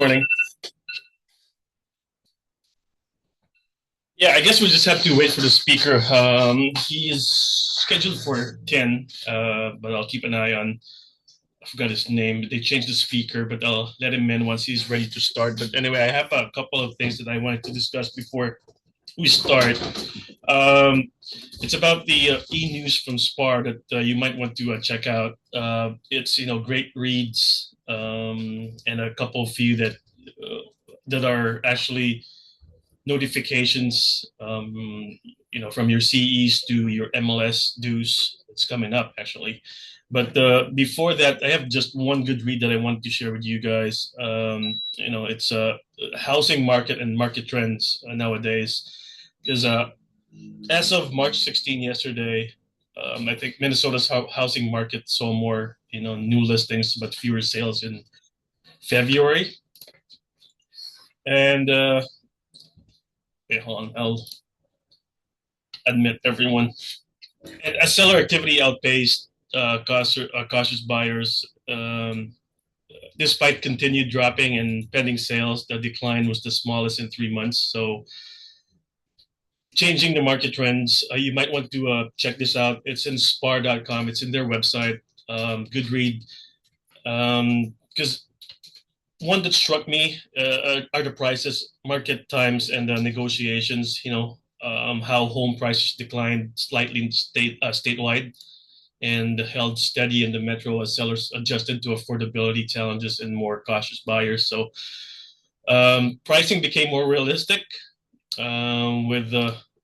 Morning. Yeah, I guess we just have to wait for the speaker. He is scheduled for 10, but I'll keep an eye on. I forgot his name. They changed the speaker, but I'll let him in once he's ready to start. But anyway, I have a couple of things that I wanted to discuss before we start. Um, it's about the e-news from SPAR that you might want to check out. It's great reads and a couple few that are actually notifications, from your CEs to your MLS dues. It's coming up actually. But before that, I have just one good read that I want to share with you guys. It's housing market and market trends nowadays. Because as of March 16 yesterday, I think Minnesota's housing market saw more, new listings, but fewer sales in February. And wait, hold on, I'll admit everyone. And as seller activity outpaced cautious buyers, despite continued dropping in pending sales, the decline was the smallest in 3 months. So, changing the market trends, you might want to check this out. It's in spar.com, it's in their website. Good read. Because one that struck me are the prices, market times, and the negotiations. How home prices declined slightly statewide and held steady in the metro as sellers adjusted to affordability challenges and more cautious buyers. So pricing became more realistic with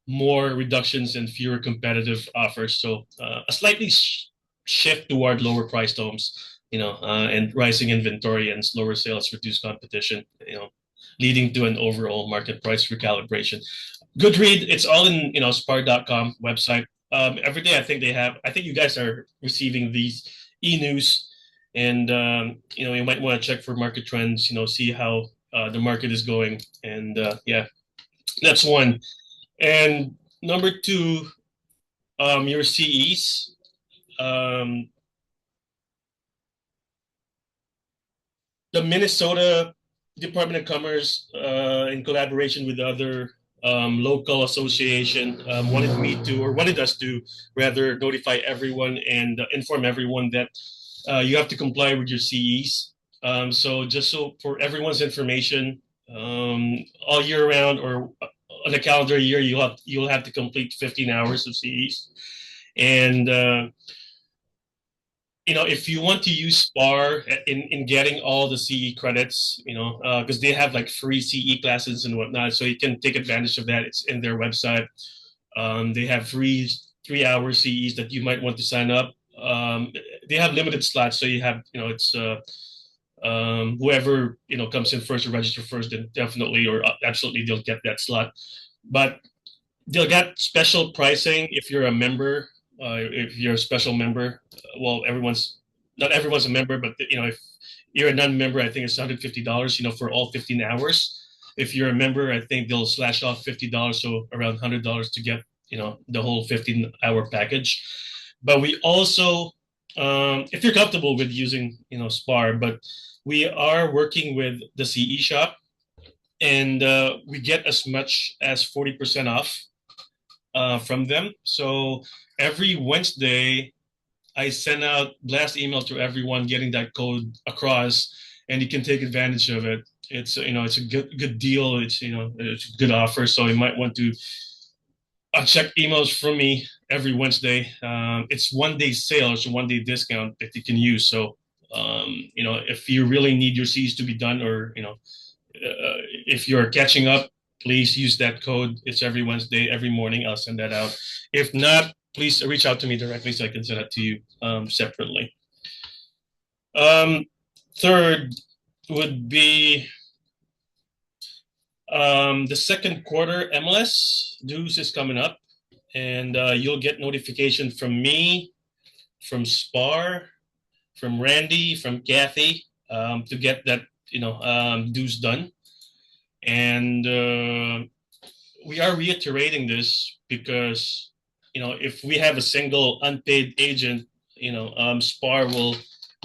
more reductions and fewer competitive offers. So a slightly shift toward lower priced homes, and rising inventory and slower sales reduce competition, leading to an overall market price recalibration. Good read. It's all in, spar.com website. Every day, I think you guys are receiving these e-news, and you might want to check for market trends, see how the market is going. And yeah, that's one. And number two, your CEs. Um, the Minnesota Department of Commerce, in collaboration with other local association, wanted us to rather notify everyone and inform everyone that you have to comply with your CEs. So for everyone's information, all year round or on a calendar year, you'll have to complete 15 hours of CEs, and if you want to use SPAR in getting all the CE credits, because they have like free CE classes and whatnot, so you can take advantage of that. It's in their website. They have free 3 hour CEs that you might want to sign up. They have limited slots, so you have, it's whoever comes in first or register first, then definitely or absolutely they'll get that slot. But they'll get special pricing if you're a member. If you're a special member, well, everyone's not everyone's a member, but if you're a non-member, I think it's $150, for all 15 hours. If you're a member, I think they'll slash off $50, so around $100 to get the whole 15-hour package. But we also, if you're comfortable with using Spar, but we are working with the CE shop, and we get as much as 40% off from them. So every Wednesday, I send out blast email to everyone getting that code across, and you can take advantage of it. It's a good deal. It's a good offer. So you might want to check emails from me every Wednesday. It's 1 day sale, it's a 1 day discount that you can use. So if you really need your C's to be done, or if you're catching up, please use that code. It's every Wednesday, every morning. I'll send that out. If not, please reach out to me directly so I can send it to you separately. Um, Third would be the second quarter MLS dues is coming up, and you'll get notification from me, from Spar, from Randy, from Kathy, to get that dues done. And we are reiterating this because if we have a single unpaid agent, SPAR will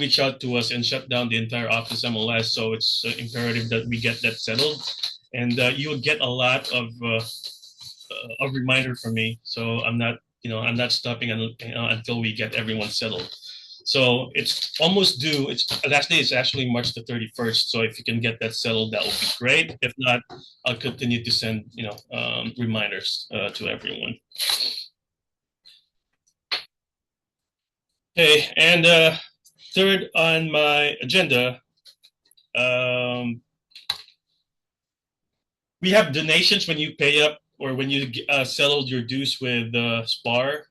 reach out to us and shut down the entire office MLS. So it's imperative that we get that settled, and you'll get a lot of a reminder from me. So I'm not stopping until we get everyone settled. So it's almost due. Its last day is actually March the 31st. So if you can get that settled, that would be great. If not, I'll continue to send reminders to everyone. Okay, and third on my agenda, we have donations when you pay up or when you settled your dues with SPAR.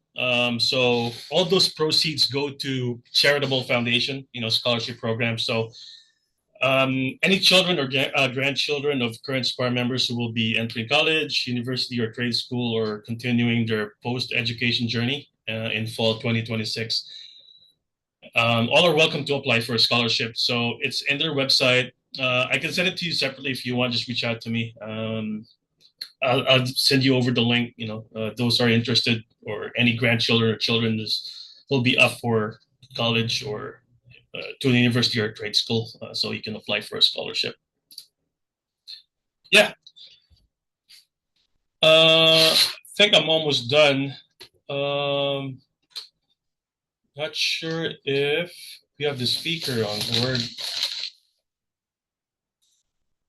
So all those proceeds go to charitable foundation, scholarship programs. So any children or grandchildren of current SPAR members who will be entering college, university, or trade school, or continuing their post-education journey in fall 2026, all are welcome to apply for a scholarship. So it's in their website. I can send it to you separately if you want. Just reach out to me. I'll send you over the link. Those are interested or any grandchildren or children will be up for college or to a university or trade school, so you can apply for a scholarship. Yeah. I think I'm almost done. Not sure if we have the speaker on board.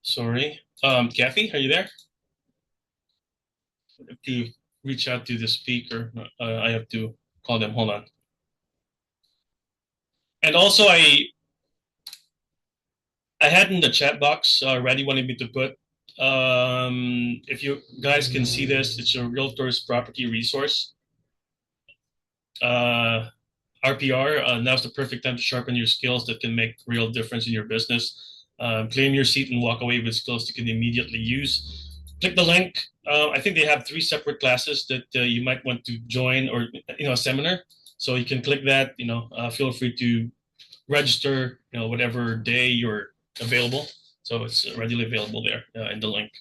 Sorry. Kathy, are you there? I have to reach out to the speaker. I have to call them. Hold on. And also, I had in the chat box already wanted me to put. If you guys can see this, it's a realtor's property resource. RPR, now's the perfect time to sharpen your skills that can make real difference in your business. Claim your seat and walk away with skills you can immediately use. Click the link. I think they have 3 separate classes that you might want to join, or a seminar. So you can click that. Feel free to register. Whatever day you're available. So it's readily available there in the link.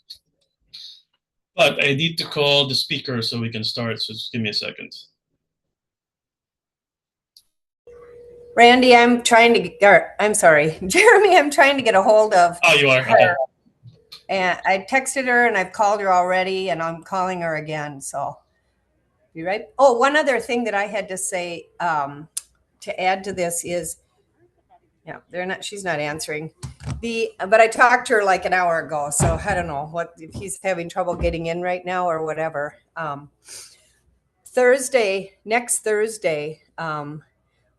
But I need to call the speaker so we can start. So just give me a second. Randy, I'm sorry, Jeremy, I'm trying to get a hold of. Oh, you are? Okay. And I texted her and I've called her already and I'm calling her again. So you right? Oh, one other thing that I had to say to add to this is, she's not answering. But I talked to her like an hour ago. So I don't know if he's having trouble getting in right now or whatever. Next Thursday,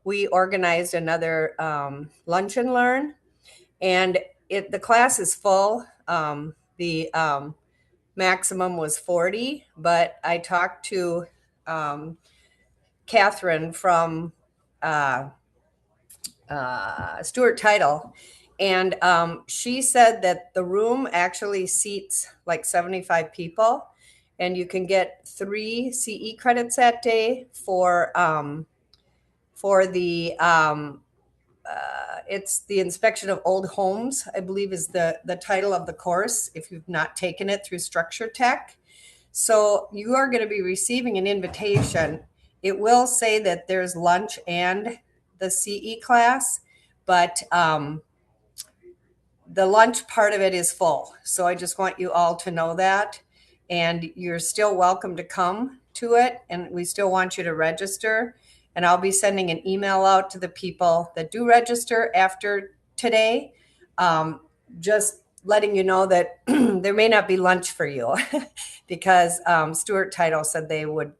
we organized another lunch and learn, and the class is full. The maximum was 40, but I talked to Catherine from Stewart Title, and she said that the room actually seats like 75 people, and you can get 3 CE credits that day for the it's the inspection of old homes, I believe is the title of the course if you've not taken it through Structure Tech. So you are going to be receiving an invitation. It will say that there's lunch and the CE class, but the lunch part of it is full. So I just want you all to know that. And you're still welcome to come to it. And we still want you to register. And I'll be sending an email out to the people that do register after today, just letting you know that there may not be lunch for you because Stewart Title said they would,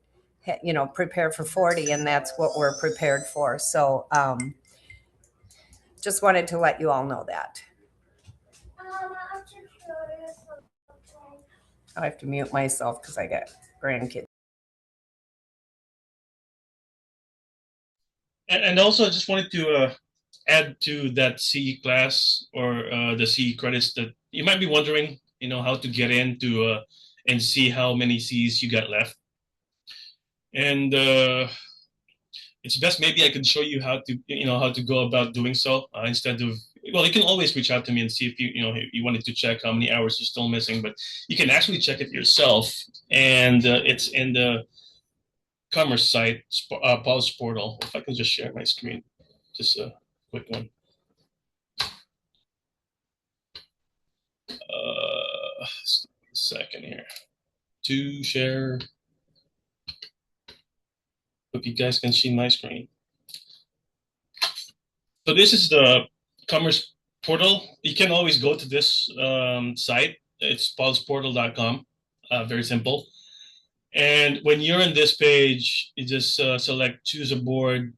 prepare for 40, and that's what we're prepared for. So just wanted to let you all know that. I have to mute myself because I got grandkids. And also, I just wanted to add to that CE class or the CE credits that you might be wondering, how to get into and see how many Cs you got left. And it's best maybe I can show you how to go about doing so instead of. Well, you can always reach out to me and see if you wanted to check how many hours you're still missing, but you can actually check it yourself, and it's in the Commerce site, Pulse portal. If I can just share my screen, just quick one. Second here to share. Hope you guys can see my screen. So this is the commerce portal. You can always go to this site. It's paulsportal.com. Very simple. And when you're in this page, you just select choose a board,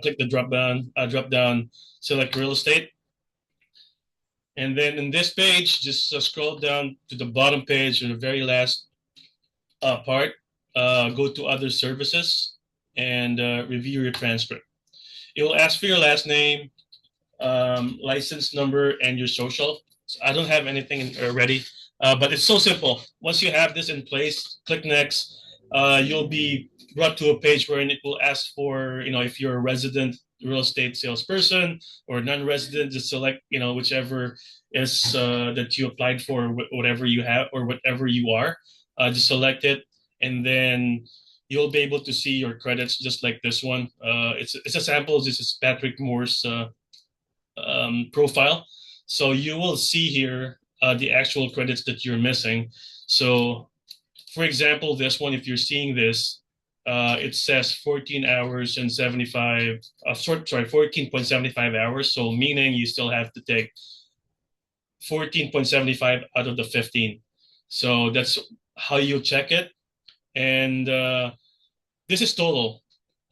click the drop down, select real estate. And then in this page, just scroll down to the bottom page or the very last part, go to other services and review your transcript. It will ask for your last name, license number, and your social. So I don't have anything ready, but it's so simple. Once you have this in place, click next. You'll be brought to a page where it will ask for, if you're a resident real estate salesperson or non-resident, just select, whichever is that you applied for, whatever you have or whatever you are. Just select it, and then you'll be able to see your credits just like this one. It's a sample. This is Patrick Moore's profile. So you will see here the actual credits that you're missing. So, for example, this one, if you're seeing this, it says 14 hours and 75, 14.75 hours. So meaning you still have to take 14.75 out of the 15. So that's how you check it. And this is total.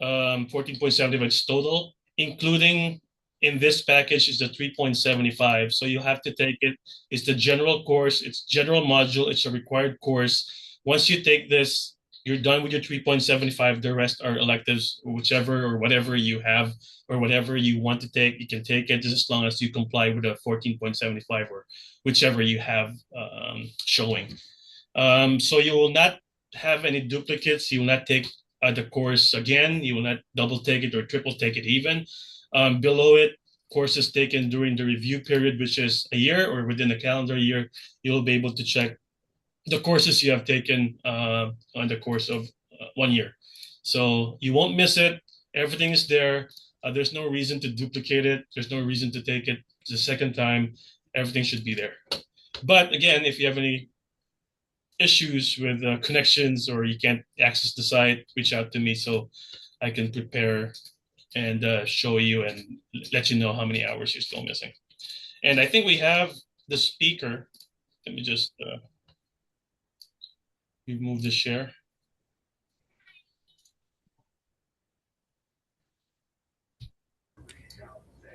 14.75 is total, including in this package is the 3.75. So you have to take it. It's the general course. It's general module. It's a required course. Once you take this, you're done with your 3.75. The rest are electives, whichever or whatever you have or whatever you want to take. You can take it just as long as you comply with the 14.75 or whichever you have showing. So you will not have any duplicates. You will not take the course again. You will not double take it or triple take it even. Below it, courses taken during the review period, which is a year or within a calendar year, you'll be able to check the courses you have taken on the course of 1 year. So you won't miss it. Everything is there. There's no reason to duplicate it. There's no reason to take it the second time. Everything should be there. But again, if you have any issues with connections or you can't access the site, reach out to me so I can prepare and show you and let you know how many hours you're still missing. And I think we have the speaker. Let me just remove the share.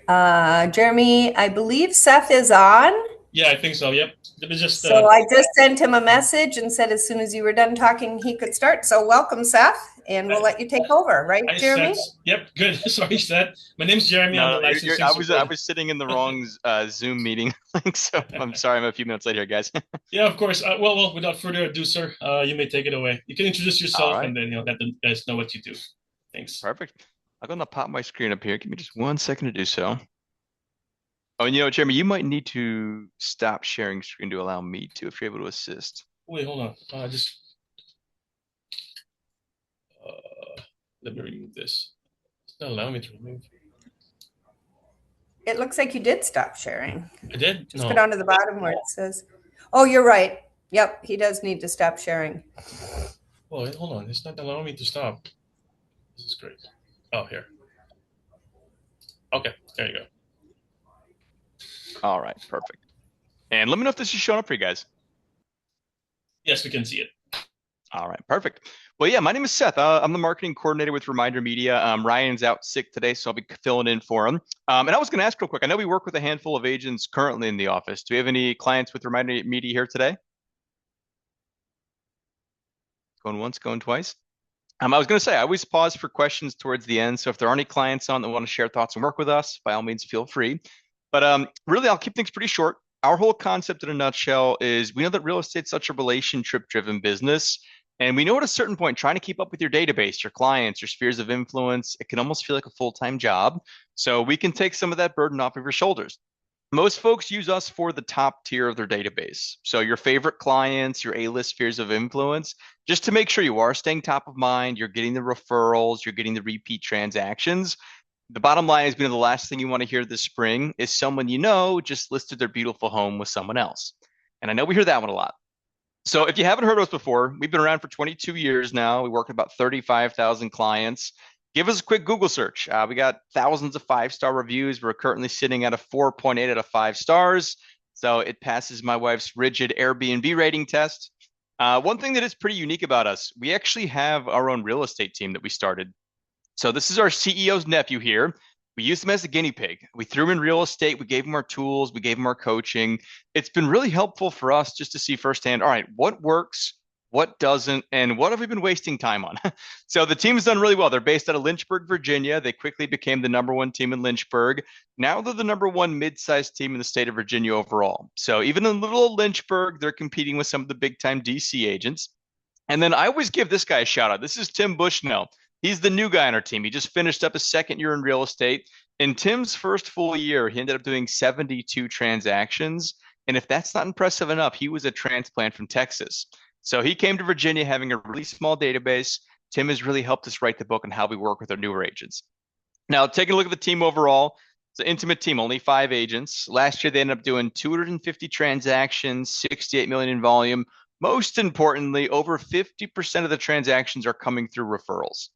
Jeremy, I believe Seth is on. Yeah, I think so. Yep. Let me just. So I just sent him a message and said as soon as you were done talking, he could start. So welcome, Seth, and we'll let you take over. Right, Jeremy? Yep. Good. Sorry, Seth. My name's Jeremy. No, I'm the licensing I was sitting in the wrong Zoom meeting link, so I'm sorry. I'm a few minutes late here, guys. Yeah, of course. Well, without further ado, sir, you may take it away. You can introduce yourself right. and then let the guys know what you do. Thanks. Perfect. I'm gonna pop my screen up here. Give me just 1 second to do so. Oh, and Jeremy, you might need to stop sharing screen to allow me to, if you're able to assist. Wait, hold on. Let me remove this. It's not allowing me to remove. It looks like you did stop sharing. I did? Just go down to the bottom where it says, oh, you're right. Yep, he does need to stop sharing. Oh, wait, hold on. It's not allowing me to stop. This is great. Oh, here. Okay, there you go. All right, perfect. And let me know if this is showing up for you guys. Yes, we can see it. All right, perfect. Well, yeah, my name is Seth. I'm the marketing coordinator with ReminderMedia. Ryan's out sick today, so I'll be filling in for him. And I was going to ask real quick. I know we work with a handful of agents currently in the office. Do we have any clients with ReminderMedia here today? Going once, going twice. I was going to say, I always pause for questions towards the end. So if there are any clients on that want to share thoughts and work with us, by all means, feel free. But really, I'll keep things pretty short. Our whole concept in a nutshell is we know that real estate's such a relationship-driven business. And we know at a certain point, trying to keep up with your database, your clients, your spheres of influence, it can almost feel like a full-time job. So we can take some of that burden off of your shoulders. Most folks use us for the top tier of their database. So your favorite clients, your A-list spheres of influence, just to make sure you are staying top of mind, you're getting the referrals, you're getting the repeat transactions. The bottom line is, the last thing you want to hear this spring is someone you know just listed their beautiful home with someone else. And I know we hear that one a lot. So if you haven't heard of us before, we've been around for 22 years now. We work with about 35,000 clients. Give us a quick Google search. We got thousands of 5-star reviews. We're currently sitting at a 4.8 out of 5 stars. So it passes my wife's rigid Airbnb rating test. One thing that is pretty unique about us, we actually have our own real estate team that we started. So this is our CEO's nephew here. We used him as a guinea pig. We threw him in real estate. We gave him our tools. We gave him our coaching. It's been really helpful for us just to see firsthand, all right, what works, what doesn't, and what have we been wasting time on? So the team has done really well. They're based out of Lynchburg, Virginia. They quickly became the #1 team in Lynchburg. Now they're the #1 mid-sized team in the state of Virginia overall. So even in little old Lynchburg, they're competing with some of the big-time DC agents. And then I always give this guy a shout out. This is Tim Bushnell. He's the new guy on our team. He just finished up his second year in real estate. In Tim's first full year, he ended up doing 72 transactions. And if that's not impressive enough, he was a transplant from Texas. So he came to Virginia having a really small database. Tim has really helped us write the book on how we work with our newer agents. Now, taking a look at the team overall, it's an intimate team, only 5 agents. Last year, they ended up doing 250 transactions, 68 million in volume. Most importantly, over 50% of the transactions are coming through referrals.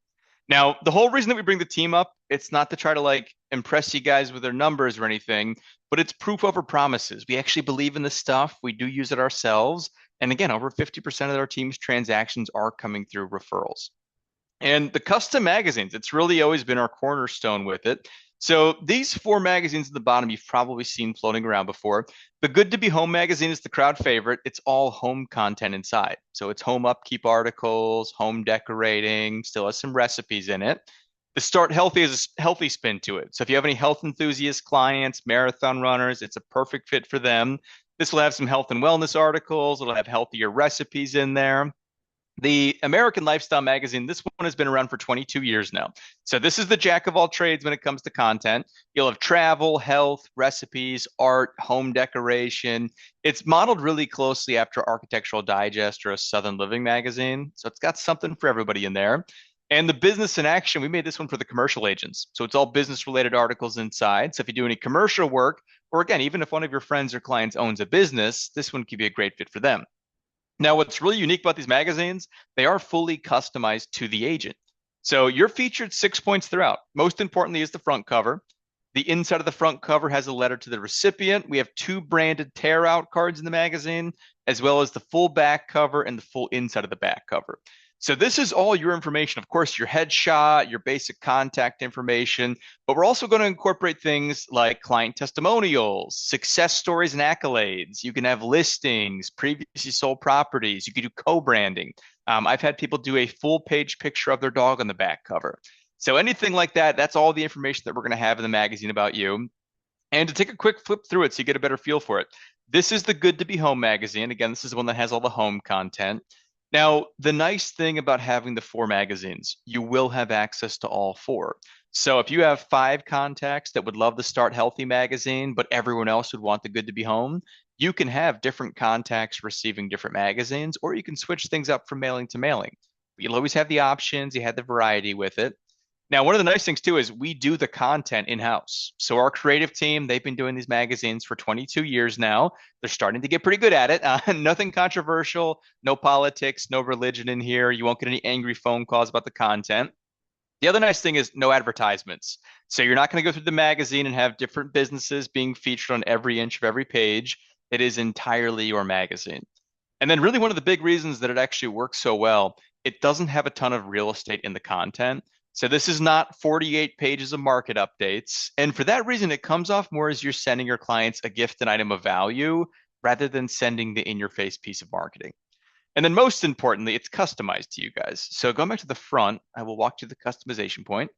Now, the whole reason that we bring the team up, it's not to try to impress you guys with their numbers or anything, but it's proof over promises. We actually believe in this stuff. We do use it ourselves. And again, over 50% of our team's transactions are coming through referrals. And the custom magazines, it's really always been our cornerstone with it. So these 4 magazines at the bottom, you've probably seen floating around before. The Good to Be Home magazine is the crowd favorite. It's all home content inside. So it's home upkeep articles, home decorating, still has some recipes in it. The Start Healthy is a healthy spin to it. So if you have any health enthusiast clients, marathon runners, it's a perfect fit for them. This will have some health and wellness articles. It'll have healthier recipes in there. The American Lifestyle magazine, this one has been around for 22 years now. So this is the jack of all trades when it comes to content. You'll have travel, health, recipes, art, home decoration. It's modeled really closely after Architectural Digest or a Southern Living magazine. So it's got something for everybody in there. And the Business in Action, we made this one for the commercial agents. So it's all business related articles inside. So if you do any commercial work, or again, even if one of your friends or clients owns a business, this one could be a great fit for them. Now, what's really unique about these magazines, they are fully customized to the agent. So you're featured 6 points throughout. Most importantly is the front cover. The inside of the front cover has a letter to the recipient. We have 2 branded tear out cards in the magazine, as well as the full back cover and the full inside of the back cover. So this is all your information. Of course, your headshot, your basic contact information, but we're also going to incorporate things like client testimonials, success stories and accolades. You can have listings, previously sold properties. You can do co-branding. I've had people do a full page picture of their dog on the back cover. So anything like that, that's all the information that we're going to have in the magazine about you. And to take a quick flip through it so you get a better feel for it. This is the Good to Be Home magazine. Again, this is the one that has all the home content. Now, the nice thing about having the 4 magazines, you will have access to all 4. So if you have 5 contacts that would love the Start Healthy magazine, but everyone else would want the Good to Be Home, you can have different contacts receiving different magazines, or you can switch things up from mailing to mailing. You'll always have the options. You have the variety with it. Now, one of the nice things too is we do the content in-house. So our creative team, they've been doing these magazines for 22 years now. They're starting to get pretty good at it. Nothing controversial, no politics, no religion in here. You won't get any angry phone calls about the content. The other nice thing is no advertisements. So you're not going to go through the magazine and have different businesses being featured on every inch of every page. It is entirely your magazine. And then really one of the big reasons that it actually works so well, it doesn't have a ton of real estate in the content. So this is not 48 pages of market updates. And for that reason, it comes off more as you're sending your clients a gift, an item of value, rather than sending the in-your-face piece of marketing. And then most importantly, it's customized to you guys. So going back to the front, I will walk to the customization point.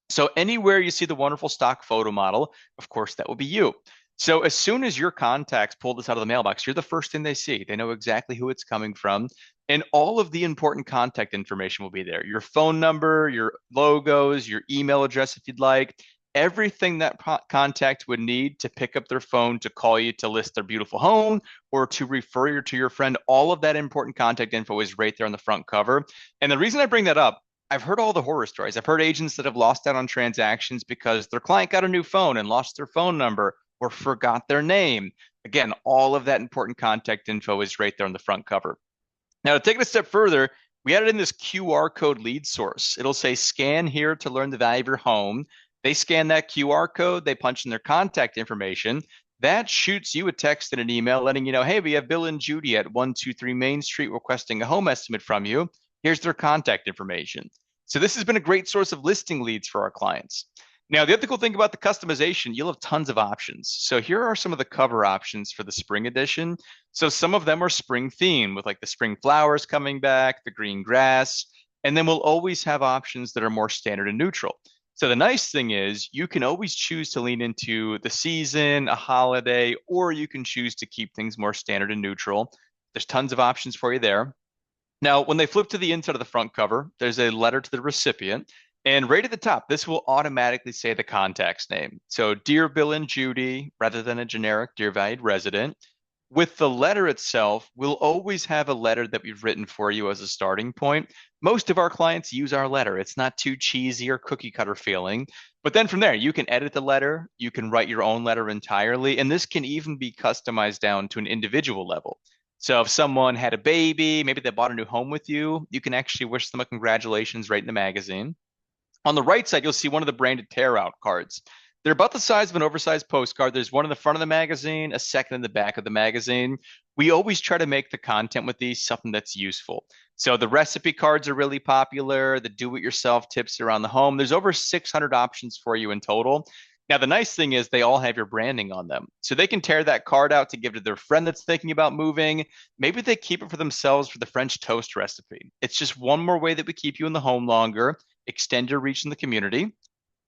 So anywhere you see the wonderful stock photo model, of course, that will be you. So as soon as your contacts pull this out of the mailbox, you're the first thing they see. They know exactly who it's coming from. And all of the important contact information will be there. Your phone number, your logos, your email address if you'd like, everything that contact would need to pick up their phone to call you to list their beautiful home or to refer you to your friend. All of that important contact info is right there on the front cover. And the reason I bring that up, I've heard all the horror stories. I've heard agents that have lost out on transactions because their client got a new phone and lost their phone number or forgot their name. Again, all of that important contact info is right there on the front cover. Now, to take it a step further, we added in this QR code lead source. It'll say scan here to learn the value of your home. They scan that QR code, they punch in their contact information. That shoots you a text and an email letting you know, hey, we have Bill and Judy at 123 Main Street requesting a home estimate from you. Here's their contact information. So this has been a great source of listing leads for our clients. Now, the other cool thing about the customization, you'll have tons of options. So here are some of the cover options for the spring edition. So some of them are spring themed with like the spring flowers coming back, the green grass, and then we'll always have options that are more standard and neutral. So the nice thing is you can always choose to lean into the season, a holiday, or you can choose to keep things more standard and neutral. There's tons of options for you there. Now, when they flip to the inside of the front cover, there's a letter to the recipient. And right at the top, this will automatically say the contact's name. So, Dear Bill and Judy, rather than a generic Dear Valued Resident. With the letter itself, we'll always have a letter that we've written for you as a starting point. Most of our clients use our letter. It's not too cheesy or cookie cutter feeling. But then from there, you can edit the letter, you can write your own letter entirely, and this can even be customized down to an individual level. So if someone had a baby, maybe they bought a new home with you, you can actually wish them a congratulations right in the magazine. On the right side, you'll see one of the branded tear out cards. They're about the size of an oversized postcard. There's one in the front of the magazine, a second in the back of the magazine. We always try to make the content with these something that's useful. So the recipe cards are really popular, the do-it-yourself tips around the home. There's over 600 options for you in total. Now, the nice thing is they all have your branding on them. So they can tear that card out to give to their friend that's thinking about moving. Maybe they keep it for themselves for the French toast recipe. It's just one more way that we keep you in the home longer, extend your reach in the community.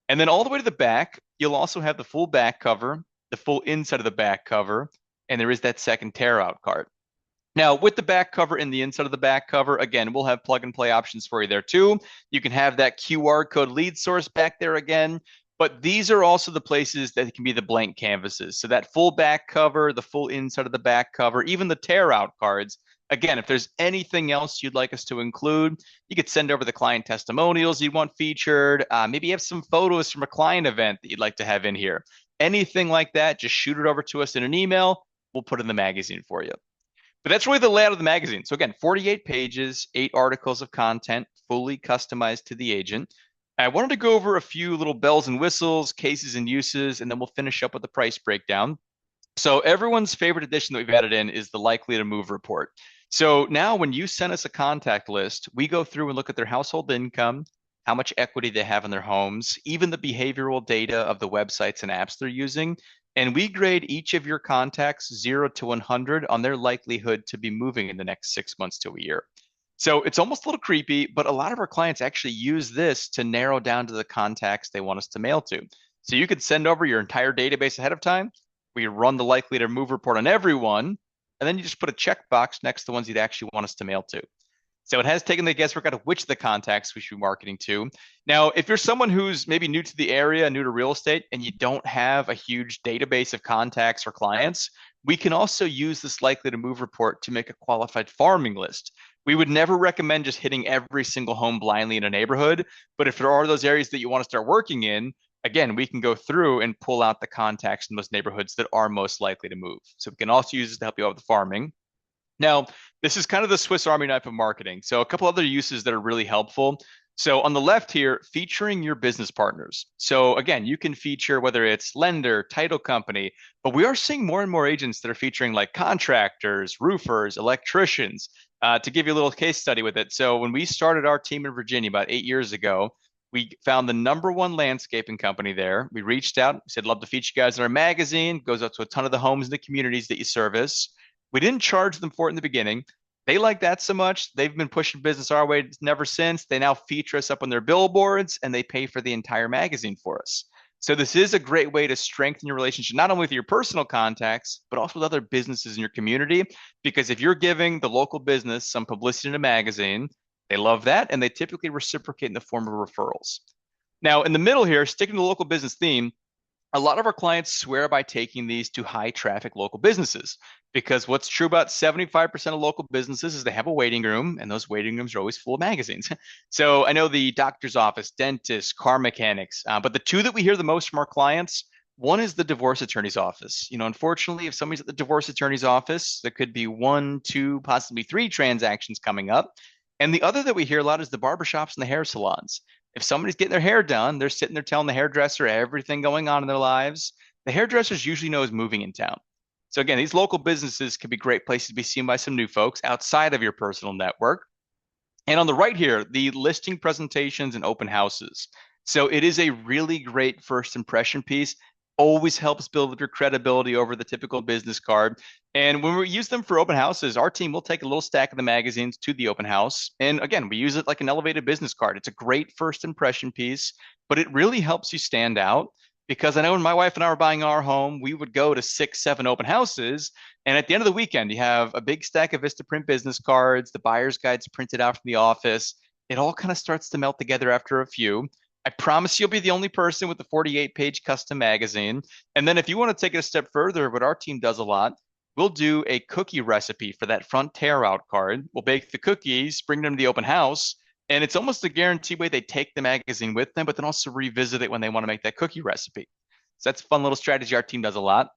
And then all the way to the back, you'll also have the full back cover, the full inside of the back cover, and there is that second tear out card. Now, with the back cover and the inside of the back cover, again, we'll have plug and play options for you there too. You can have that QR code lead source back there again, but these are also the places that can be the blank canvases. So that full back cover, the full inside of the back cover, even the tear out cards. Again, if there's anything else you'd like us to include, you could send over the client testimonials you want featured. Maybe you have some photos from a client event that you'd like to have in here. Anything like that, just shoot it over to us in an email. We'll put it in the magazine for you. But that's really the layout of the magazine. So again, 48 pages, 8 articles of content, fully customized to the agent. I wanted to go over a few little bells and whistles, cases and uses, and then we'll finish up with the price breakdown. So everyone's favorite addition that we've added in is the likely to move report. So now when you send us a contact list, we go through and look at their household income, how much equity they have in their homes, even the behavioral data of the websites and apps they're using. And we grade each of your contacts 0 to 100 on their likelihood to be moving in the next 6 months to a year. So it's almost a little creepy, but a lot of our clients actually use this to narrow down to the contacts they want us to mail to. So you could send over your entire database ahead of time. We run the likely to move report on everyone, and then you just put a checkbox next to the ones you'd actually want us to mail to. So it has taken the guesswork out of which of the contacts we should be marketing to. Now, if you're someone who's maybe new to the area, new to real estate, and you don't have a huge database of contacts or clients, we can also use this likely to move report to make a qualified farming list. We would never recommend just hitting every single home blindly in a neighborhood, but if there are those areas that you want to start working in, again, we can go through and pull out the contacts in those neighborhoods that are most likely to move. So we can also use this to help you out with the farming. Now, this is kind of the Swiss Army knife of marketing. So a couple other uses that are really helpful. So on the left here, featuring your business partners. So again, you can feature whether it's lender, title company, but we are seeing more and more agents that are featuring like contractors, roofers, electricians. To give you a little case study with it. So when we started our team in Virginia about 8 years ago, we found the #1 landscaping company there. We reached out, said, love to feature you guys in our magazine. Goes out to a ton of the homes and the communities that you service. We didn't charge them for it in the beginning. They like that so much. They've been pushing business our way never since. They now feature us up on their billboards and they pay for the entire magazine for us. So this is a great way to strengthen your relationship, not only with your personal contacts, but also with other businesses in your community. Because if you're giving the local business some publicity in a magazine, they love that, and they typically reciprocate in the form of referrals. Now, in the middle here, sticking to the local business theme, a lot of our clients swear by taking these to high traffic local businesses, because what's true about 75% of local businesses is they have a waiting room, and those waiting rooms are always full of magazines. So I know the doctor's office, dentists, car mechanics, but the two that we hear the most from our clients, one is the divorce attorney's office. Unfortunately, if somebody's at the divorce attorney's office, there could be one, two, possibly three transactions coming up. And the other that we hear a lot is the barbershops and the hair salons. If somebody's getting their hair done, they're sitting there telling the hairdresser everything going on in their lives. The hairdressers usually know is moving in town. So again, these local businesses can be great places to be seen by some new folks outside of your personal network. And on the right here, the listing presentations and open houses. So it is a really great first impression piece. Always helps build up your credibility over the typical business card. And when we use them for open houses, our team will take a little stack of the magazines to the open house. And again, we use it like an elevated business card. It's a great first impression piece, but it really helps you stand out. Because I know when my wife and I were buying our home, we would go to 6, 7 open houses. And at the end of the weekend, you have a big stack of Vistaprint business cards, the buyer's guides printed out from the office. It all kind of starts to melt together after a few. I promise you'll be the only person with the 48-page custom magazine. And then if you want to take it a step further, what our team does a lot, we'll do a cookie recipe for that front tear out card. We'll bake the cookies, bring them to the open house, and it's almost a guaranteed way they take the magazine with them, but then also revisit it when they want to make that cookie recipe. So that's a fun little strategy our team does a lot.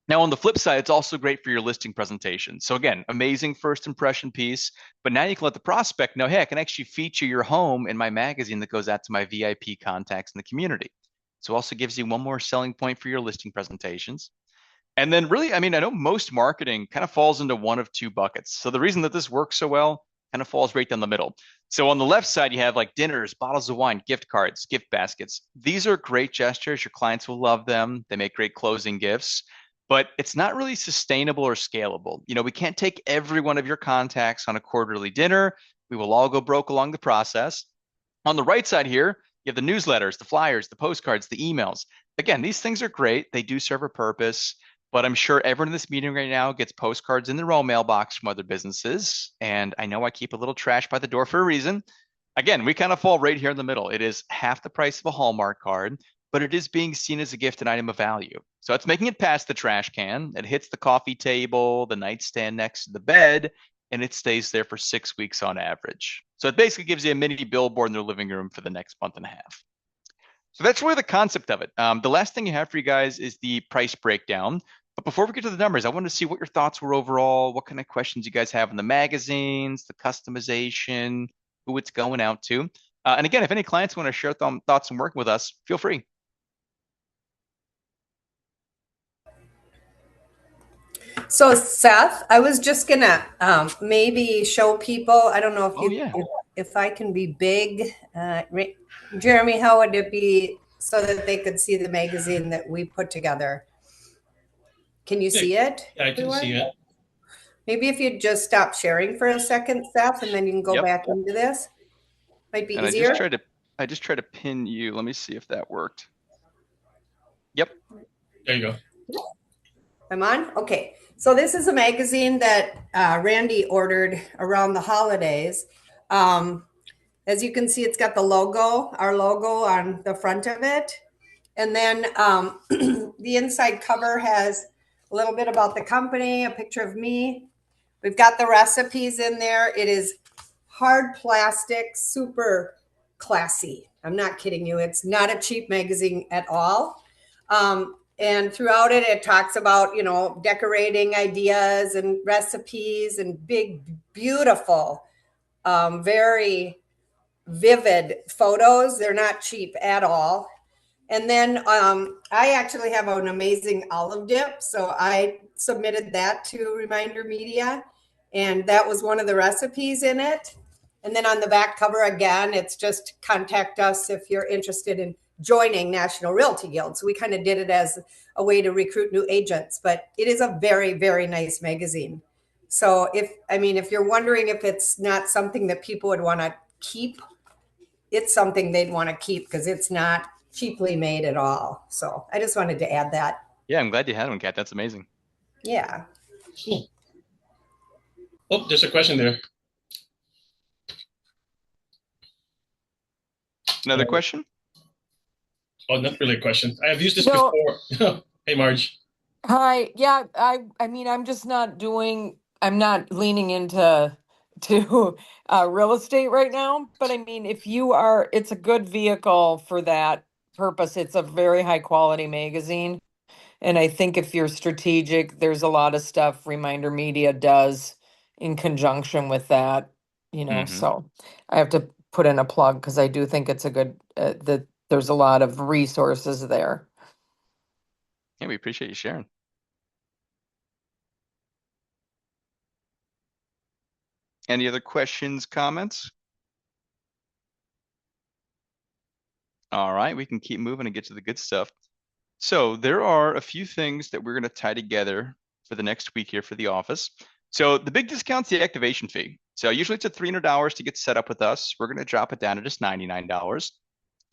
Now, on the flip side, it's also great for your listing presentation. So again, amazing first impression piece, but now you can let the prospect know, hey, I can actually feature your home in my magazine that goes out to my VIP contacts in the community. So also gives you one more selling point for your listing presentations. And then really, I know most marketing kind of falls into one of two buckets. So the reason that this works so well kind of falls right down the middle. So on the left side, you have like dinners, bottles of wine, gift cards, gift baskets. These are great gestures. Your clients will love them. They make great closing gifts, but it's not really sustainable or scalable. We can't take every one of your contacts on a quarterly dinner. We will all go broke along the process. On the right side here, you have the newsletters, the flyers, the postcards, the emails. Again, these things are great. They do serve a purpose. But I'm sure everyone in this meeting right now gets postcards in their own mailbox from other businesses. And I know I keep a little trash by the door for a reason. Again, we kind of fall right here in the middle. It is half the price of a Hallmark card, but it is being seen as a gift and item of value. So it's making it past the trash can. It hits the coffee table, the nightstand next to the bed, and it stays there for 6 weeks on average. So it basically gives you a mini billboard in their living room for the next month and a half. So that's really the concept of it. The last thing you have for you guys is the price breakdown. But before we get to the numbers, I wanted to see what your thoughts were overall, what kind of questions you guys have on the magazines, the customization, who it's going out to. And again, if any clients want to share thoughts and working with us, feel free. So Seth, I was just gonna maybe show people. I don't know if I can be big. Jeremy, how would it be so that they could see the magazine that we put together? Can you see it? Yeah, I can see it. Maybe if you just stop sharing for a second, Seth, and then you can go back into this. Might be easier. I just tried to pin you. Let me see if that worked. Yep. There you go. I'm on? Okay. So this is a magazine that Randy ordered around the holidays. As you can see, it's got the logo, our logo on the front of it. And then the inside cover has a little bit about the company, a picture of me. We've got the recipes in there. It is hard plastic, super classy. I'm not kidding you. It's not a cheap magazine at all. And throughout it, it talks about, decorating ideas and recipes and big, beautiful, very vivid photos. They're not cheap at all. And then I actually have an amazing olive dip. So I submitted that to ReminderMedia, and that was one of the recipes in it. And then on the back cover, again, it's just contact us if you're interested in joining National Realty Guild. So we kind of did it as a way to recruit new agents, but it is a very, very nice magazine. So if you're wondering if it's not something that people would want to keep, it's something they'd want to keep because it's not cheaply made at all. So I just wanted to add that. Yeah, I'm glad you had one, Kat. That's amazing. Yeah. Cool. Oh, there's a question there. Another question? Oh, not really a question. I have used this No, before. Hey, Marge. hi. Yeah, I mean, I'm not leaning into to real estate right now, but I mean, it's a good vehicle for that purpose. It's a very high quality magazine. And I think if you're strategic, there's a lot of stuff Reminder Media does in conjunction with that, Hmm. so I have to put in a plug because I do think it's a good, that there's a lot of resources there. Yeah, we appreciate you sharing. Any other questions, comments? All right, we can keep moving and get to the good stuff. So there are a few things that we're going to tie together for the next week here for the office. So the big discount's the activation fee. So usually it's at $300 to get set up with us. We're going to drop it down to just $99.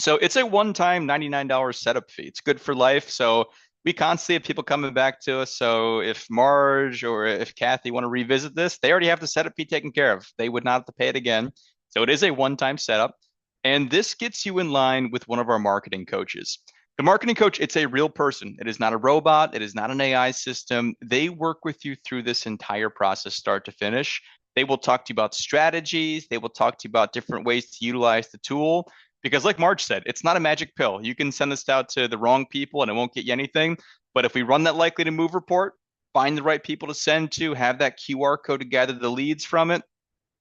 So it's a one-time $99 setup fee. It's good for life. So we constantly have people coming back to us. So if Marge or if Kathy want to revisit this, they already have the setup fee taken care of. They would not have to pay it again. So it is a one-time setup. And this gets you in line with one of our marketing coaches. The marketing coach, it's a real person. It is not a robot. It is not an AI system. They work with you through this entire process, start to finish. They will talk to you about strategies. They will talk to you about different ways to utilize the tool. Because, like Marge said, it's not a magic pill. You can send this out to the wrong people and it won't get you anything. But if we run that likely to move report, find the right people to send to, have that QR code to gather the leads from it,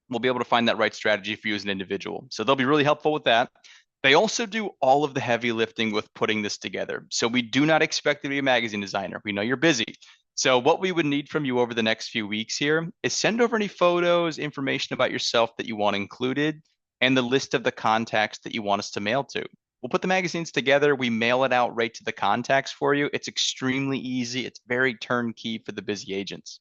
we'll be able to find that right strategy for you as an individual. So they'll be really helpful with that. They also do all of the heavy lifting with putting this together. So we do not expect you to be a magazine designer. We know you're busy. So what we would need from you over the next few weeks here is send over any photos, information about yourself that you want included, and the list of the contacts that you want us to mail to. We'll put the magazines together. We mail it out right to the contacts for you. It's extremely easy. It's very turnkey for the busy agents.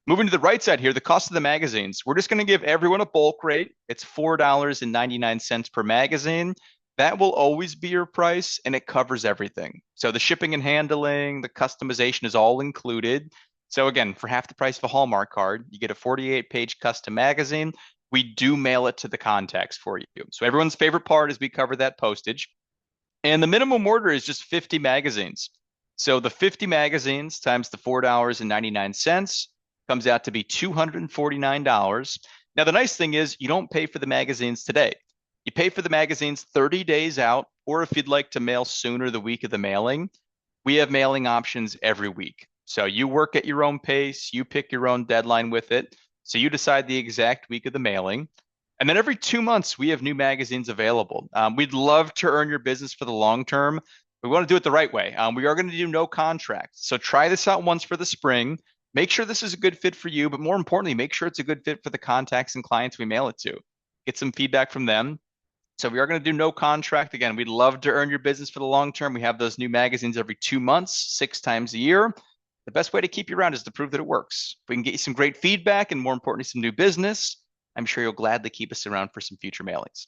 Moving to the right side here, the cost of the magazines. We're just going to give everyone a bulk rate. It's $4.99 per magazine. That will always be your price, and it covers everything. So the shipping and handling, the customization is all included. So again, for half the price of a Hallmark card, you get a 48-page custom magazine. We do mail it to the contacts for you. So everyone's favorite part is we cover that postage. And the minimum order is just 50 magazines. So the 50 magazines times the $4.99 comes out to be $249. Now, the nice thing is you don't pay for the magazines today. You pay for the magazines 30 days out, or if you'd like to mail sooner the week of the mailing, we have mailing options every week. So you work at your own pace, you pick your own deadline with it. So you decide the exact week of the mailing. And then every 2 months, we have new magazines available. We'd love to earn your business for the long term. We want to do it the right way. We are going to do no contract. So try this out once for the spring. Make sure this is a good fit for you, but more importantly, make sure it's a good fit for the contacts and clients we mail it to. Get some feedback from them. So we are going to do no contract. Again, we'd love to earn your business for the long term. We have those new magazines every 2 months, 6 times a year. The best way to keep you around is to prove that it works. If we can get you some great feedback and more importantly, some new business, I'm sure you'll gladly keep us around for some future mailings.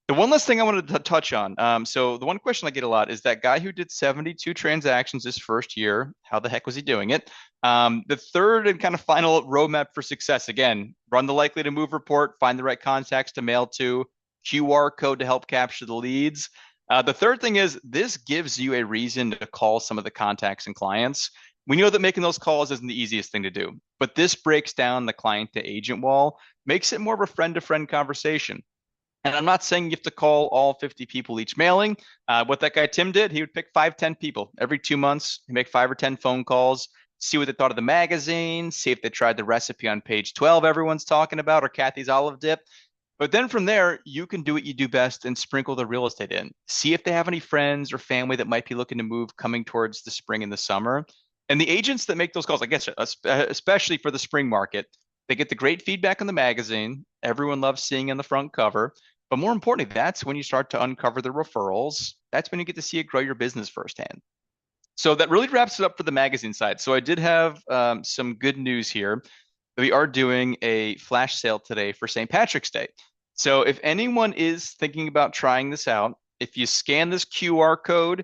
The one last thing I wanted to touch on. So the one question I get a lot is that guy who did 72 transactions his first year, how the heck was he doing it? The third and kind of final roadmap for success, again, run the likely to move report, find the right contacts to mail to, QR code to help capture the leads. The third thing is this gives you a reason to call some of the contacts and clients. We know that making those calls isn't the easiest thing to do, but this breaks down the client to agent wall, makes it more of a friend to friend conversation. And I'm not saying you have to call all 50 people each mailing. What that guy Tim did, he would pick 5, 10 people every 2 months. He'd make 5 or 10 phone calls, see what they thought of the magazine, see if they tried the recipe on page 12 everyone's talking about, or Kathy's olive dip. But then from there, you can do what you do best and sprinkle the real estate in. See if they have any friends or family that might be looking to move coming towards the spring and the summer. And the agents that make those calls, I guess, especially for the spring market, they get the great feedback on the magazine. Everyone loves seeing on the front cover. But more importantly, that's when you start to uncover the referrals. That's when you get to see it grow your business firsthand. So that really wraps it up for the magazine side. So I did have some good news here. We are doing a flash sale today for St. Patrick's Day. So if anyone is thinking about trying this out, if you scan this QR code,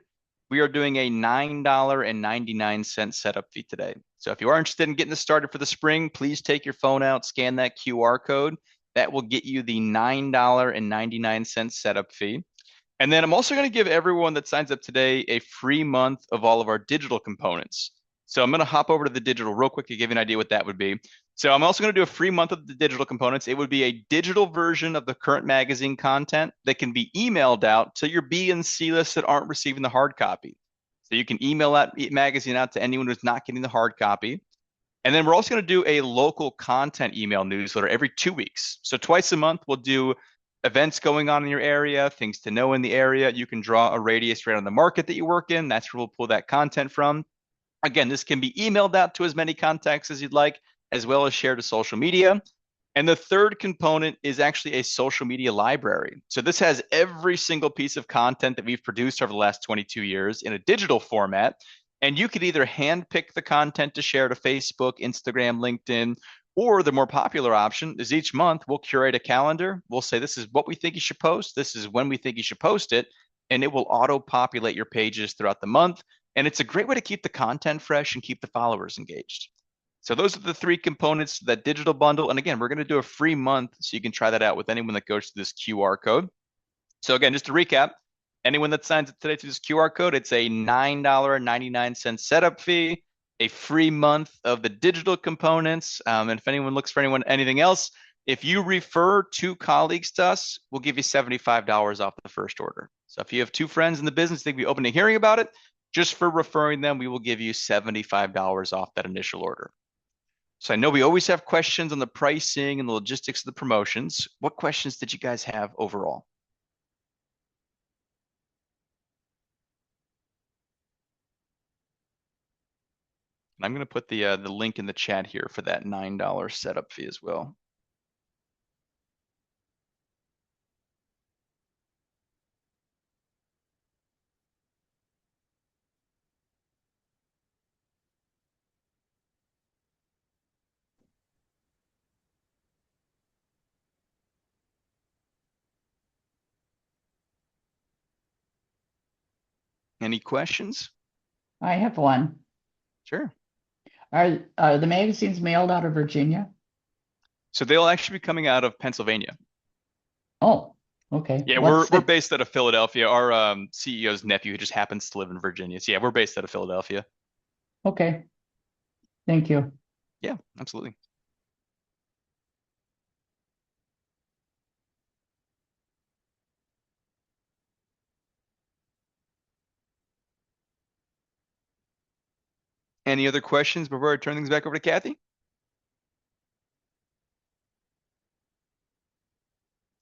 we are doing a $9.99 setup fee today. So if you are interested in getting this started for the spring, please take your phone out, scan that QR code. That will get you the $9.99 setup fee. And then I'm also going to give everyone that signs up today a free month of all of our digital components. So I'm going to hop over to the digital real quick to give you an idea what that would be. So I'm also going to do a free month of the digital components. It would be a digital version of the current magazine content that can be emailed out to your B and C lists that aren't receiving the hard copy. So you can email that magazine out to anyone who's not getting the hard copy. And then we're also going to do a local content email newsletter every 2 weeks. So twice a month, we'll do events going on in your area, things to know in the area. You can draw a radius right on the market that you work in. That's where we'll pull that content from. Again, this can be emailed out to as many contacts as you'd like, as well as shared to social media. And the third component is actually a social media library. So this has every single piece of content that we've produced over the last 22 years in a digital format. And you could either handpick the content to share to Facebook, Instagram, LinkedIn, or the more popular option is each month we'll curate a calendar. We'll say this is what we think you should post. This is when we think you should post it. And it will auto-populate your pages throughout the month. And it's a great way to keep the content fresh and keep the followers engaged. So those are the three components to that digital bundle. And again, we're going to do a free month so you can try that out with anyone that goes to this QR code. So again, just to recap, anyone that signs up today through this QR code, it's a $9.99 setup fee, a free month of the digital components. And if anyone looks for anything else, if you refer 2 colleagues to us, we'll give you $75 off the first order. So if you have 2 friends in the business, they'd be open to hearing about it. Just for referring them, we will give you $75 off that initial order. So I know we always have questions on the pricing and the logistics of the promotions. What questions did you guys have overall? And I'm going to put the link in the chat here for that $9 setup fee as well. Any questions? I have one. Sure. Are the magazines mailed out of Virginia? So they'll actually be coming out of Pennsylvania. Oh, okay. Yeah, we're based out of Philadelphia. Our CEO's nephew who just happens to live in Virginia. So yeah, we're based out of Philadelphia. Okay. Thank you. Yeah, absolutely. Any other questions before I turn things back over to Kathy?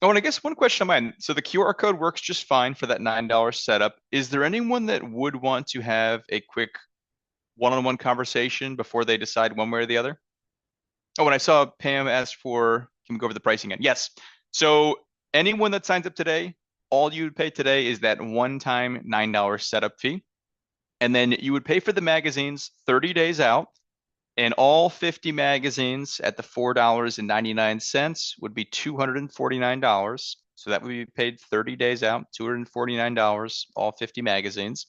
Oh, and I guess one question on mine. So the QR code works just fine for that $9 setup. Is there anyone that would want to have a quick one-on-one conversation before they decide one way or the other? Oh, and I saw Pam ask for, can we go over the pricing again? Yes. So anyone that signs up today, all you would pay today is that one-time $9 setup fee. And then you would pay for the magazines 30 days out. And all 50 magazines at the $4.99 would be $249. So that would be paid 30 days out, $249, all 50 magazines.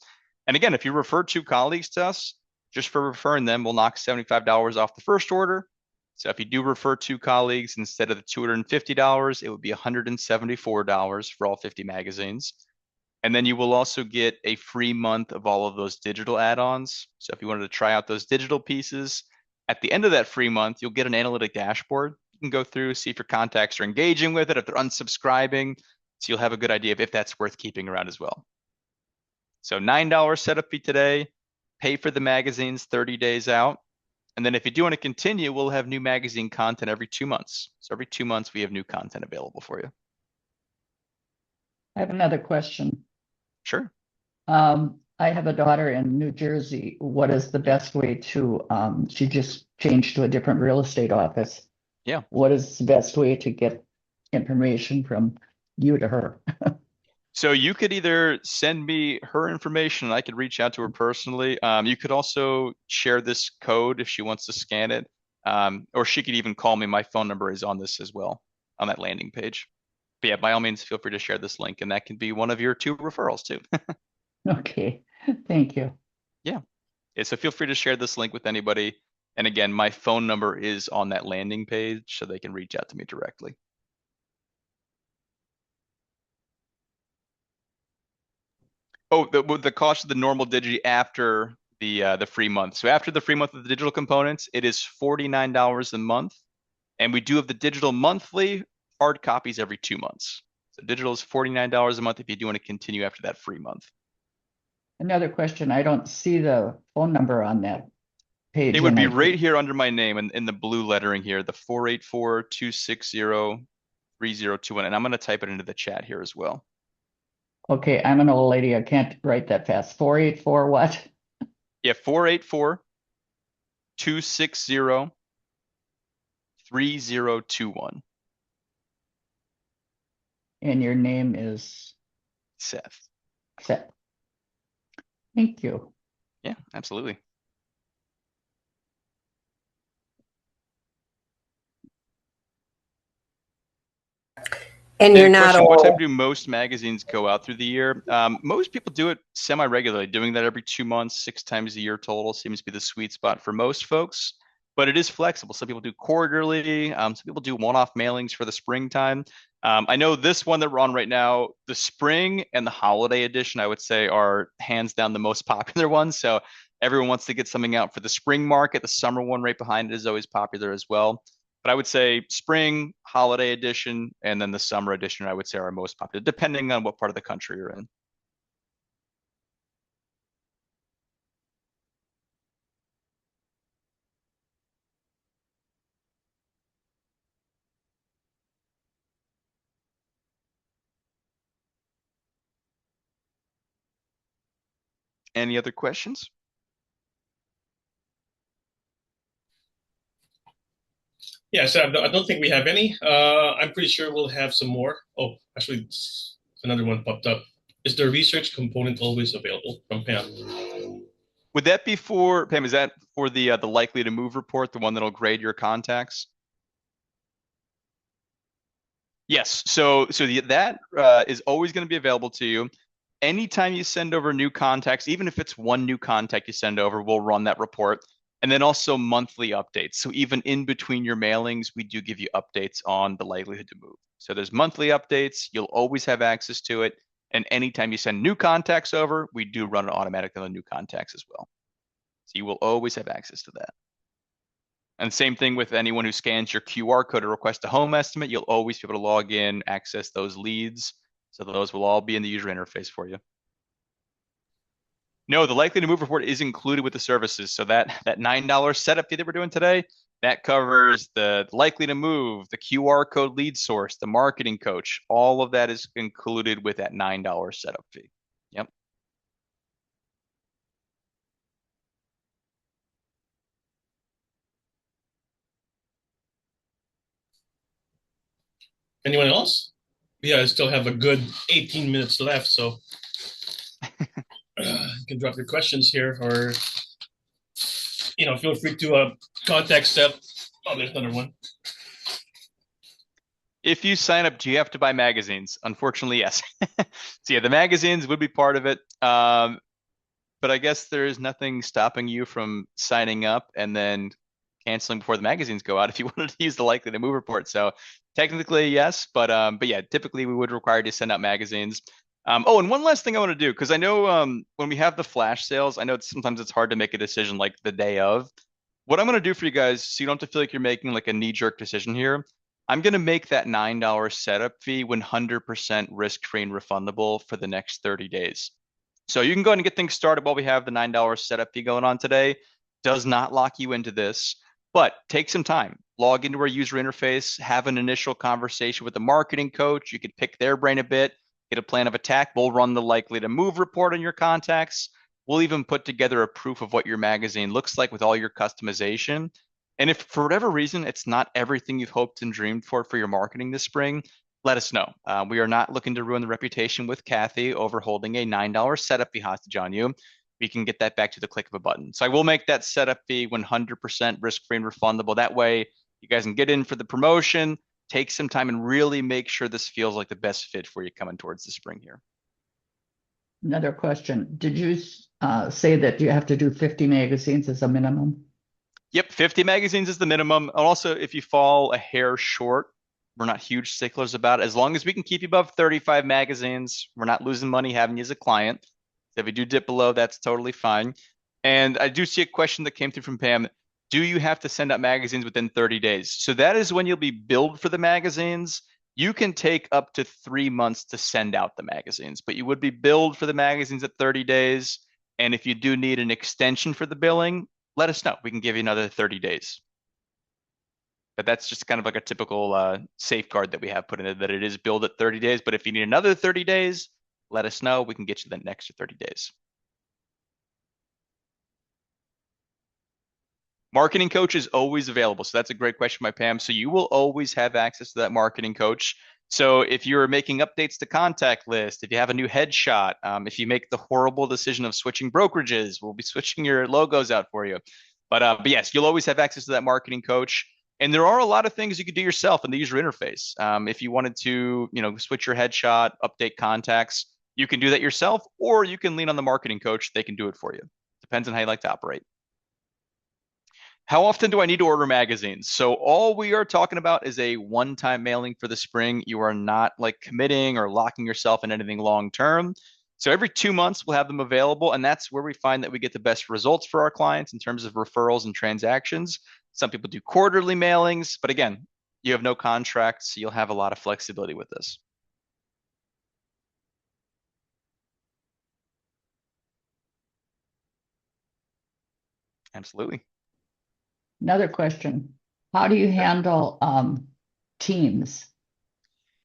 And again, if you refer 2 colleagues to us, just for referring them, we'll knock $75 off the first order. So if you do refer 2 colleagues, instead of the $250, it would be $174 for all 50 magazines. And then you will also get a free month of all of those digital add-ons. So if you wanted to try out those digital pieces, at the end of that free month, you'll get an analytic dashboard. You can go through, see if your contacts are engaging with it, if they're unsubscribing. So you'll have a good idea of if that's worth keeping around as well. So $9 setup fee today, pay for the magazines 30 days out. And then if you do want to continue, we'll have new magazine content every 2 months. So every 2 months, we have new content available for you. I have another question. Sure. I have a daughter in New Jersey. What is the best way to, she just changed to a different real estate office. Yeah. What is the best way to get information from you to her? So you could either send me her information and I could reach out to her personally. You could also share this code if she wants to scan it. Or she could even call me. My phone number is on this as well, on that landing page. But yeah, by all means, feel free to share this link and that can be one of your 2 referrals too. Okay, thank you. Yeah. So feel free to share this link with anybody. And again, my phone number is on that landing page so they can reach out to me directly. Oh, the cost of the normal Digi after the free month. So after the free month of the digital components, it is $49 a month, and we do have the digital monthly, hard copies every 2 months. So digital is $49 a month if you do want to continue after that free month. Another question, I don't see the phone number on that page. It would be right here under my name and in the blue lettering here, the 484-260-3021. And I'm going to type it into the chat here as well. Okay, I'm an old lady. I can't write that fast. 484 what? Yeah, 484-260-3021. And your name is Seth. Seth. Thank you. Yeah, absolutely. And you're not What time old. do most magazines go out through the year? Most people do it semi-regularly, doing that every 2 months, 6 times a year total seems to be the sweet spot for most folks. But it is flexible. Some people do quarterly. Some people do one-off mailings for the springtime. I know this one that we're on right now, the spring and the holiday edition, I would say, are hands down the most popular ones. So everyone wants to get something out for the spring market. The summer one right behind it is always popular as well. But I would say spring, holiday edition, and then the summer edition, I would say, are most popular, depending on what part of the country you're in. Any other questions? Yes, I don't think we have any. I'm pretty sure we'll have some more. Oh, actually, another one popped up. Is the research component always available from Pam? Would that be for Pam? Is that for the likely to move report, the one that'll grade your contacts? Yes. So that is always going to be available to you. Anytime you send over new contacts, even if it's one new contact you send over, we'll run that report. And then also monthly updates. So even in between your mailings, we do give you updates on the likelihood to move. So there's monthly updates. You'll always have access to it. And anytime you send new contacts over, we do run it automatically on the new contacts as well. So you will always have access to that. And same thing with anyone who scans your QR code to request a home estimate, you'll always be able to log in, access those leads. So those will all be in the user interface for you. No, the likely to move report is included with the services. So that $9 setup fee that we're doing today, that covers the likely to move, the QR code lead source, the marketing coach. All of that is included with that $9 setup fee. Yep. Anyone else? Yeah, I still have a good 18 minutes left, so you can drop your questions here, or feel free to contact Steph. Oh, there's another one. If you sign up, do you have to buy magazines? Unfortunately, yes. So yeah, the magazines would be part of it. But I guess there is nothing stopping you from signing up and then canceling before the magazines go out if you wanted to use the likely to move report. So technically, yes, but yeah, typically we would require you to send out magazines. Oh, and one last thing I want to do, because I know when we have the flash sales, I know sometimes it's hard to make a decision like the day of. What I'm going to do for you guys, so you don't have to feel like you're making like a knee-jerk decision here, I'm going to make that $9 setup fee 100% risk-free and refundable for the next 30 days. So you can go ahead and get things started while we have the $9 setup fee going on today. Does not lock you into this, but take some time. Log into our user interface, have an initial conversation with the marketing coach. You could pick their brain a bit, get a plan of attack. We'll run the likely to move report on your contacts. We'll even put together a proof of what your magazine looks like with all your customization. And if for whatever reason it's not everything you've hoped and dreamed for your marketing this spring, let us know. We are not looking to ruin the reputation with Kathy over holding a $9 setup fee hostage on you. We can get that back to the click of a button. So I will make that setup fee 100% risk-free and refundable. That way you guys can get in for the promotion, take some time and really make sure this feels like the best fit for you coming towards the spring here. Another question. Did you say that you have to do 50 magazines as a minimum? Yep, 50 magazines is the minimum. And also, if you fall a hair short, we're not huge sticklers about it. As long as we can keep you above 35 magazines, we're not losing money having you as a client. If we do dip below, that's totally fine. And I do see a question that came through from Pam. Do you have to send out magazines within 30 days? So that is when you'll be billed for the magazines. You can take up to 3 months to send out the magazines, but you would be billed for the magazines at 30 days. And if you do need an extension for the billing, let us know. We can give you another 30 days. But that's just kind of like a typical safeguard that we have put in it, that it is billed at 30 days. But if you need another 30 days, let us know. We can get you the next 30 days. Marketing coach is always available. So that's a great question by Pam. So you will always have access to that marketing coach. So if you're making updates to contact list, if you have a new headshot, if you make the horrible decision of switching brokerages, we'll be switching your logos out for you. But yes, you'll always have access to that marketing coach. And there are a lot of things you could do yourself in the user interface. If you wanted to, switch your headshot, update contacts, you can do that yourself, or you can lean on the marketing coach. They can do it for you. Depends on how you like to operate. How often do I need to order magazines? So all we are talking about is a one-time mailing for the spring. You are not like committing or locking yourself in anything long-term. So every 2 months we'll have them available, and that's where we find that we get the best results for our clients in terms of referrals and transactions. Some people do quarterly mailings, but again, you have no contracts, so you'll have a lot of flexibility with this. Absolutely. Another question. How do you handle teams?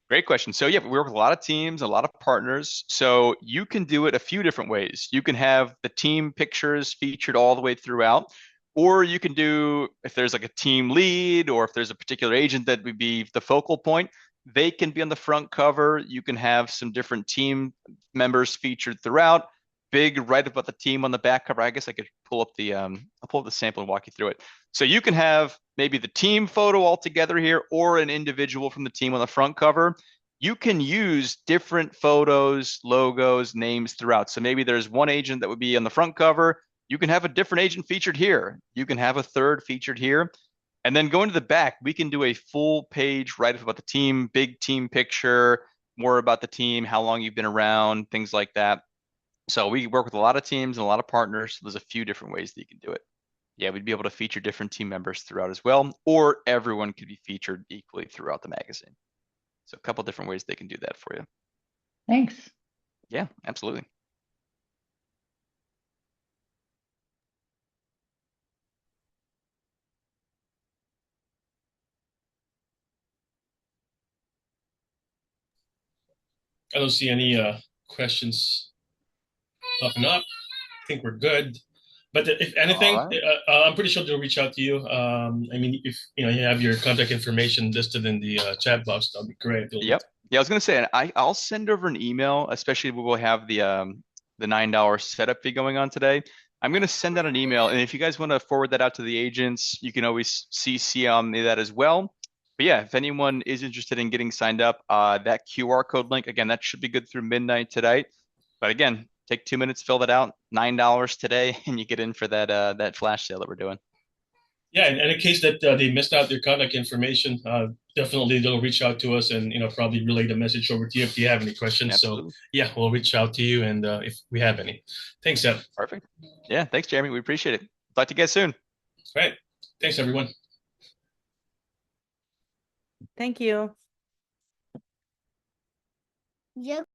Great question. So yeah, we work with a lot of teams, a lot of partners. So you can do it a few different ways. You can have the team pictures featured all the way throughout, or you can do, if there's like a team lead, or if there's a particular agent that would be the focal point, they can be on the front cover. You can have some different team members featured throughout. Big write up about the team on the back cover. I guess I could pull up the I'll pull up the sample and walk you through it. So you can have maybe the team photo all together here, or an individual from the team on the front cover. You can use different photos, logos, names throughout. So maybe there's one agent that would be on the front cover. You can have a different agent featured here. You can have a third featured here. And then going to the back, we can do a full page write-up about the team, big team picture, more about the team, how long you've been around, things like that. So we work with a lot of teams and a lot of partners. So there's a few different ways that you can do it. Yeah, we'd be able to feature different team members throughout as well, or everyone could be featured equally throughout the magazine. So a couple different ways they can do that for you. Thanks. Yeah, absolutely. I don't see any questions popping up. I think we're good. But if anything, right. I'm pretty sure they'll reach out to you. I mean, if you have your contact information listed in the chat box, that'll be great. Yep. Yeah, I was gonna say I'll send over an email, especially when we'll have the $9 setup fee going on today. I'm gonna send out an email, and if you guys want to forward that out to the agents, you can always CC on that as well. But yeah, if anyone is interested in getting signed up, that QR code link again, that should be good through midnight today. But again, take 2 minutes, fill that out, $9 today, and you get in for that flash sale that we're doing. Yeah, and in case that they missed out their contact information, definitely they'll reach out to us and probably relay the message over to you if you have any questions. Absolutely. So yeah, we'll reach out to you and if we have any. Thanks, Seth. Perfect. Yeah, thanks, Jeremy. We appreciate it. Talk to you guys soon. All right. Thanks, everyone. Thank you. Yep.